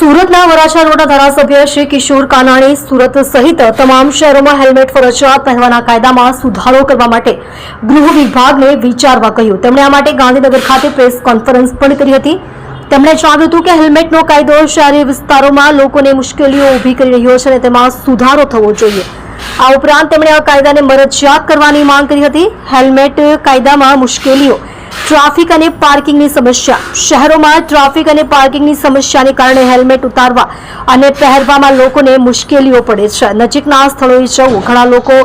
સુરતના વરાછા રોડના ધારાસભ્ય શ્રી કિશોર કાનાણી સુરત સહિત તમામ શહેરોમાં હેલ્મેટ ફરજિયાત પહેરવાના કાયદામાં સુધારો કરવા માટે ગૃહ વિભાગને વિચારવા કહ્યું। તેમણે આ માટે ગાંધીનગર ખાતે પ્રેસ કોન્ફરન્સ પણ કરી હતી। તેમણે જણાવ્યું હતું કે હેલ્મેટનો કાયદો શહેરી વિસ્તારોમાં લોકોને મુશ્કેલીઓ ઊભી કરી રહ્યો છે અને તેમાં સુધારો થવો જોઈએ। આ ઉપરાંત તેમણે આ કાયદાને મરજિયાત કરવાની માંગ કરી હતી। હેલ્મેટ કાયદામાં મુશ્કેલીઓ ટ્રાફિક અને પાર્કિંગની સમસ્યા। શહેરોમાં ટ્રાફિક અને પાર્કિંગની સમસ્યાને કારણે હેલ્મેટ ઉતારવા અને પહેરવામાં લોકોને મુશ્કેલીઓ પડે છે। નજીકના સ્થળોએ જવું, ઘણા લોકો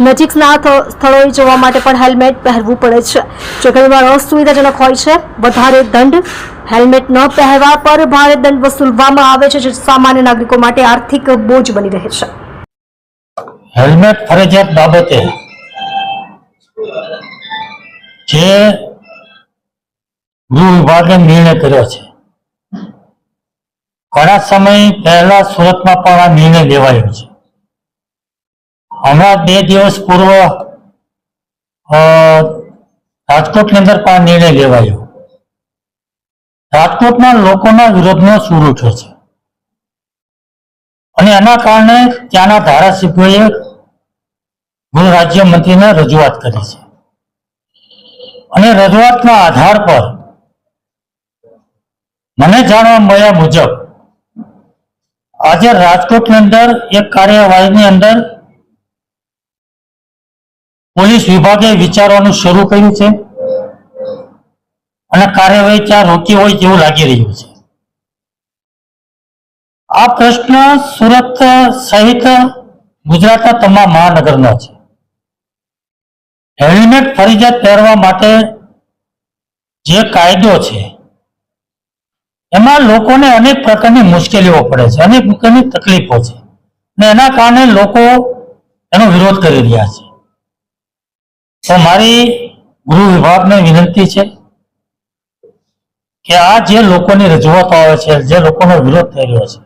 નજીકના સ્થળોએ જવા માટે પણ હેલ્મેટ પહેરવું પડે છે, જે ઘણીવાર અસુવિધાજનક હોય છે। વધારે દંડ હેલ્મેટ ન પહેરવા પર ભારે દંડ વસૂલવામાં આવે છે, જે સામાન્ય નાગરિકો માટે આર્થિક બોજ બની રહે છે। હેલ્મેટ ફરજિયાત બાબતે જે ગૃહ વિભાગે નિર્ણય કર્યો છે, ઘણા સમય પહેલા સુરતમાં પણ આ નિર્ણય લેવાયો છે। હમણાં 2 દિવસ પૂર્વ રાજકોટની અંદર પણ નિર્ણય લેવાયો। રાજકોટના લોકોના વિરોધનો સૂર ઉઠ્યો છે અને એના કારણે ત્યાંના ધારાસભ્યોએ ગૃહ રાજ્યમંત્રીને રજૂઆત કરી છે અને રજૂઆતના આધાર પર મને જાણવા મળ્યા મુજબ આજે રાજકોટની અંદર એક કાર્યવાહીની અંદર પોલીસ વિભાગે વિચારવાનું શરૂ કર્યું છે અને કાર્યવાહી ત્યાં રોકી હોય તેવું લાગી રહ્યું છે। આ પ્રશ્ન સુરત સહિત ગુજરાતના તમામ મહાનગરનો છે। હેલ્મેટ ફરજિયાત પહેરવા માટે જે કાયદો છે એમાં લોકોને અનેક પ્રકારની મુશ્કેલીઓ પડે છે, અનેક પ્રકારની તકલીફો છે અને એના કારણે લોકો એનો વિરોધ કરી રહ્યા છે। તો મારી ગૃહ વિભાગને વિનંતી છે કે આ જે લોકોની રજૂઆતો આવે છે, જે લોકોનો વિરોધ થઈ રહ્યો છે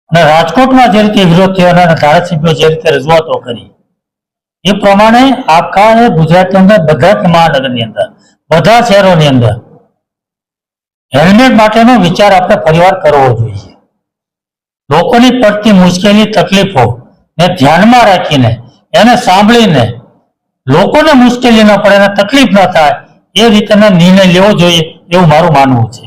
અને રાજકોટમાં જે રીતે વિરોધ થયો અને ધારાસભ્યો જે રીતે રજૂઆતો કરી એ પ્રમાણે આખા ગુજરાતની અંદર બધા જ મહાનગરની અંદર બધા શહેરોની અંદર હેલ્મેટ માટેનો વિચાર આપણે ફરીવાર કરવો જોઈએ। લોકોની પડતી મુશ્કેલી તકલીફો ને ધ્યાનમાં રાખીને એને સાંભળીને લોકોને મુશ્કેલી ન પડે અને તકલીફ ન થાય એ રીતેનો નિર્ણય લેવો જોઈએ એવું મારું માનવું છે।